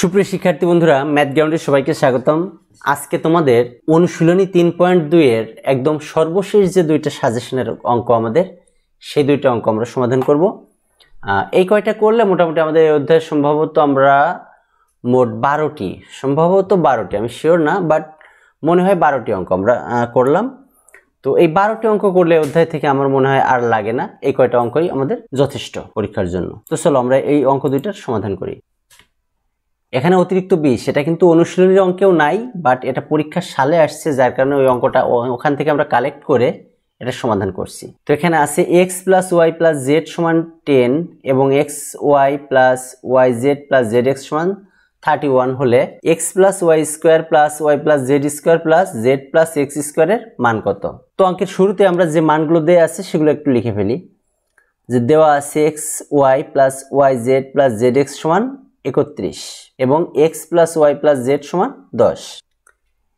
সুপ্রিয় শিক্ষার্থী বন্ধুরা, ম্যাথ গ্রাউন্ডে সবাইকে স্বাগতম। আজকে তোমাদের অনুশীলনী 3.2 এর একদম সর্বশেষ যে দুইটা সাজেশনের অঙ্ক আমাদের, সেই দুইটা অঙ্ক আমরা সমাধান করব। এই কয়টা করলে মোটামুটি আমাদের এই অধ্যায় সম্ভবত আমরা মোট 12টি, আমি শিওর না, বাট মনে হয় 12টি অঙ্ক আমরা করলাম। তো এই 12টি অঙ্ক করলে অধ্যায় থেকে আমার মনে হয় আর লাগে না, এই কয়টা অঙ্কই আমাদের যথেষ্ট পরীক্ষার জন্য। তো চলো আমরা এই অঙ্ক দুইটার সমাধান করি। এখানে অতিরিক্ত 20, সেটা কিন্তু অনুশীলনীর অঙ্কেও নাই, বাট এটা পরীক্ষার সালে আসছে, যার কারণে ওই অঙ্কটা ওখান থেকে আমরা কালেক্ট করে এটা সমাধান করছি। তো এখানে আছে x plus Y plus Z সমান 10 এবং X Y plus Y Z plus Z X সমান 31 হলে x plus Y square plus Y plus Z square plus Z plus X স্কোয়ারের মান কত? তো অঙ্কের শুরুতে আমরা যে মানগুলো দেওয়া আছে সেগুলো একটু লিখে ফেলি। যে দেওয়া আছে X Y plus Y Z plus Z X সমান 31 এবং x plus Y plus Z সমান 10,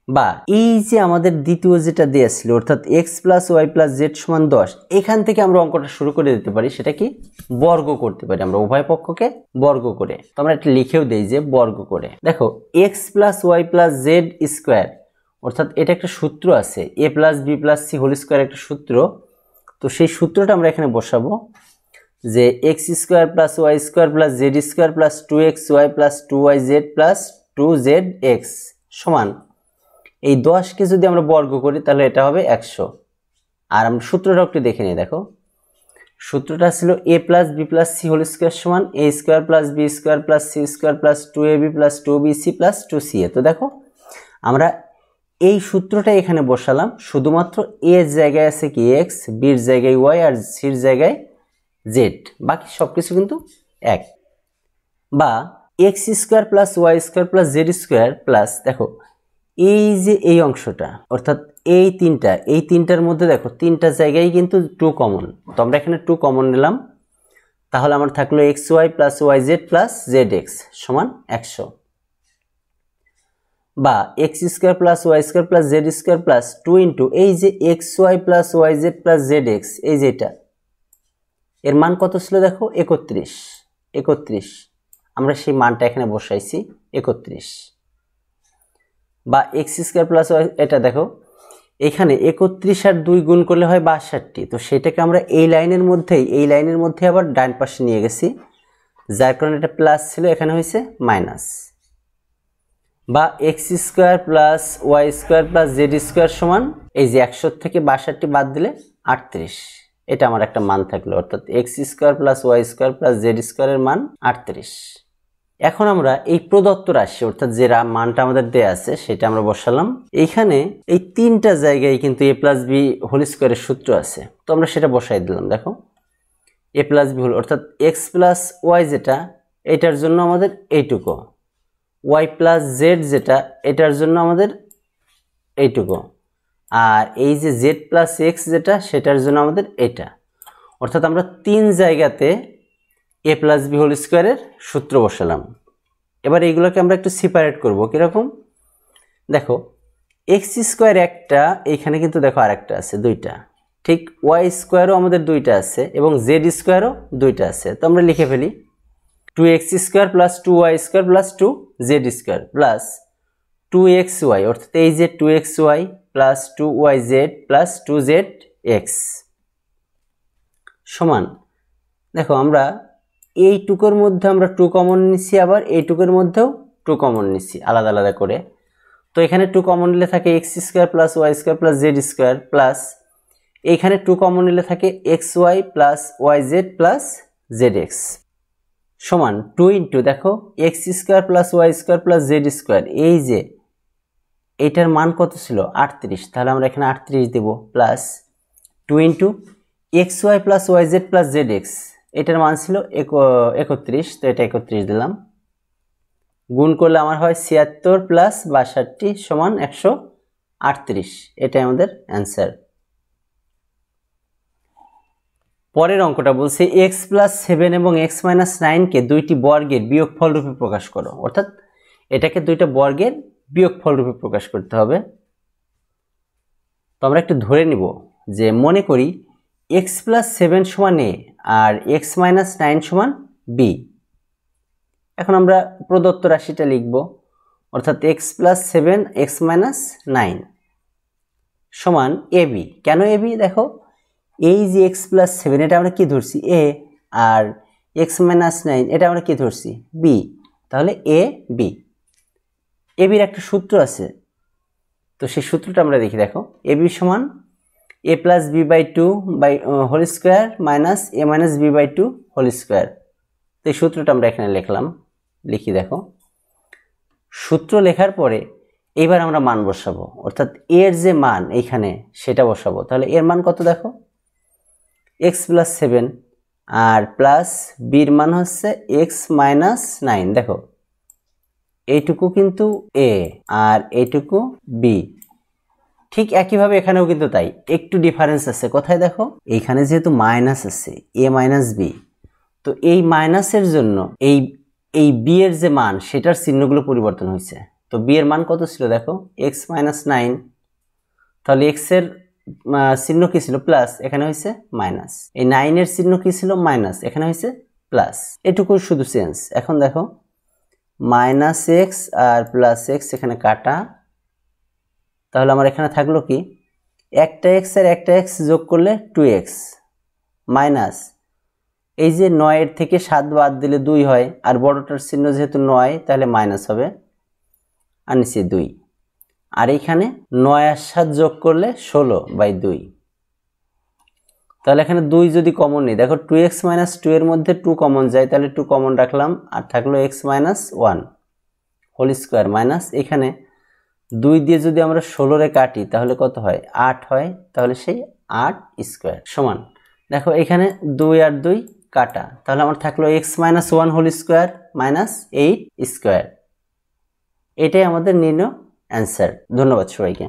বা এই যে আমাদের দ্বিতীয় যেটা দেওয়া ছিল অর্থাৎ x plus Y plus Z সমান 10, এখান থেকে আমরা অঙ্কটা শুরু করে দিতে পারি। সেটা কি? বর্গ করতে পারি আমরা, উভয় পক্ষকে বর্গ করে। তো আমরা এটা লিখেও দেই যে বর্গ করে। দেখো x plus Y plus Z square, অর্থাৎ এটা একটা সূত্র আছে, a plus B plus C whole square একটা সূত্র। তো সেই সূত্রটা আমরা এখানে বসাবো যে X square plus Y square plus Z square plus 2xy plus 2yz plus 2zx সমান, এই 10কে যদি আমরা বর্গ করি তাহলে এটা হবে 100। আর আমরা সূত্রটা একটু দেখে নিই। দেখো সূত্রটা ছিল a plus B plus C whole square সমান a square plus B square plus C square plus 2ab plus 2bc plus 2ca। তো দেখো আমরা এই সূত্রটা এখানে বসালাম, শুধুমাত্র a এর জায়গায় আছে কি x, b এর জায়গায় y আর c এর জায়গায় জেড, বাকি সবকিছু কিন্তু এক। বা X square plus Y square plus Z square plus, দেখো এই যে এই অংশটা অর্থাৎ এই তিনটার মধ্যে দেখো তিনটা জায়গায় কিন্তু 2 কমন। তো আমরা এখানে 2 কমন নিলাম, তাহলে আমার থাকলো X Y plus Y Z plus Z X সমান 100। বা X square plus Y square plus Z square plus 2 into এই যে X Y plus Y Z plus Z X, এই যে এটা, এর মান কত ছিল? দেখো 31। আমরা সেই মানটা এখানে বসাইছি 31। বা এক্স স্কোয়ার প্লাস ওয়াই, এটা দেখো এখানে 31 আর 2 গুণ করলে হয় 62। তো সেটাকে আমরা এই লাইনের মধ্যে আবার ডান পাশে নিয়ে গেছি, যার কারণে এটা প্লাস ছিল, এখানে হয়েছে মাইনাস। বা X square plus Y square plus Z square সমান, এই যে 100 থেকে 62 বাদ দিলে 38, এটা আমার একটা মান থাকলো, অর্থাৎ X square plus Y square plus Z স্কোয়ারের মান 38। এখন আমরা এই প্রদত্ত রাশি অর্থাৎ যে মানটা আমাদের দেয়া আছে সেটা আমরা বসালাম। এইখানে এই তিনটা জায়গায় কিন্তু এ প্লাস বি হোল স্কোয়ারের সূত্র আছে, তো আমরা সেটা বসাই দিলাম। দেখো এ প্লাস বি হোল অর্থাৎ এক্স প্লাস ওয়াই যেটা, এটার জন্য আমাদের এইটুকু, ওয়াই প্লাস জেড যেটা, এটার জন্য আমাদের এইটুকু, আর এই যে জেড প্লাস এক্স যেটা, সেটার জন্য আমাদের এটা। অর্থাৎ আমরা তিন জায়গাতে এ প্লাস বি হোল স্কোয়ারের সূত্র বসালাম। এবার এইগুলোকে আমরা একটু সেপারেট করব। কীরকম? দেখো এক্স স্কোয়ার একটা, এইখানে কিন্তু দেখো আরেকটা আছে, দুইটা। ঠিক ওয়াই স্কোয়ারও আমাদের দুইটা আছে এবং জেড স্কোয়ারও দুইটা আছে। তো আমরা লিখে ফেলি 2x square plus 2y square plus 2z square plus 2xy, অর্থাৎ এই যে 2xy plus 2yz plus 2zx সমান, দেখো আমরা এইটুকুর মধ্যে আমরা 2 কমন নিচ্ছি, আবার এইটুকুর মধ্যেও 2 কমন নিচ্ছি আলাদা আলাদা করে। তো এখানে 2 কমন নিলে থাকে X square plus Y square plus Z square plus এইখানে 2 কমন নিলে থাকে X Y plus Y Z plus Z X সমান 2 ইন্টু, দেখো X square plus Y square plus Z square, এই যে এইটার মান কত ছিল? 38, তাহলে আমরা এখানে 38 দেব, plus 2 into x Y plus Y Z plus Z x, এটার মান ছিল 31, তো এটা 31 দিলাম। গুণ করলে আমার হয় 76 প্লাস 62 সমান 138, এটাই আমাদের অ্যান্সার। পরের অঙ্কটা বলছে x প্লাস 7 এবং x মাইনাস 9কে দুইটি বর্গের বিয়োগফল রূপে প্রকাশ করো, অর্থাৎ এটাকে দুইটা বর্গের বিয়োগফল রূপে প্রকাশ করতে হবে। তো আমরা একটু ধরে নিব যে মনে করি x প্লাস 7 সমান a আর x মাইনাস 9 সমান b। এখন আমরা প্রদত্ত রাশিটা লিখব, অর্থাৎ এক্স প্লাস 7 এক্স মাইনাস 9 সমান এবি। কেন এবি? দেখো এই যে এক্স প্লাস 7 এটা আমরা কি ধরছি এ, আর এক্স মাইনাস 9 এটা আমরা কি ধরছি বি, তাহলে এ বি। এবির একটা সূত্র আছে, তো সেই সূত্রটা আমরা দেখি। দেখো এবি সমান a plus b by 2 by whole square minus a minus b by 2 whole square. তো এই সূত্রটা আমরা এখানে লিখলাম, লিখি। দেখো সূত্র লেখার পরে এবার আমরা মান বসাবো, অর্থাৎ এর যে মান এইখানে সেটা বসাবো। তাহলে এর মান কত? দেখো এক্স প্লাস 7 আর প্লাস বির মান হচ্ছে এক্স মাইনাস 9। দেখো এইটুকু কিন্তু এ আর এইটুকু বি, ঠিক একইভাবে এখানেও কিন্তু তাই, একটু ডিফারেন্স আছে। কোথায়? দেখো এইখানে যেহেতু মাইনাস আছে এ মাইনাস বি, তো এই মাইনাসের জন্য এই বি এর যে মান সেটার চিহ্নগুলো পরিবর্তন হয়েছে। তো বি এর মান কত ছিল? দেখো এক্স মাইনাস 9, তাহলে এক্স এর চিহ্ন কি ছিল? প্লাস, এখানে হয়েছে মাইনাস। এই 9 এর চিহ্ন কি ছিল? মাইনাস, এখানে হয়েছে প্লাস। এটুকু শুধু চেঞ্জ। এখন দেখো মাইনাস এক্স আর প্লাস এক্স এখানে কাটা, তাহলে আমার এখানে থাকলো কি একটা এক্স আর একটা এক্স যোগ করলে 2x মাইনাস এই যে 9 এর থেকে 7 বাদ দিলে 2 হয়, আর বড়টার চিহ্ন যেহেতু 9 তাহলে মাইনাস হবে, আর নিচে 2। আর এইখানে 9 আর 7 যোগ করলে 16/2। তাহলে এখানে 2 যদি কমন নিই, দেখো 2x মাইনাস 2 এর মধ্যে 2 কমন যায়, তাহলে 2 কমন রাখলাম, আর থাকলো x minus 1 whole square minus এখানে 2 দিয়ে যদি আমরা 16 রে কাটি তাহলে কত হয়? 8 হয়, তাহলে সেই 8 স্কোয়ার সমান। দেখো এখানে 2 আর 2 কাটা, তাহলে আমার থাকলো x minus 1 whole square minus 8 square. এটাই আমাদের নির্ণয় অ্যান্সার। ধন্যবাদ সবাইকে।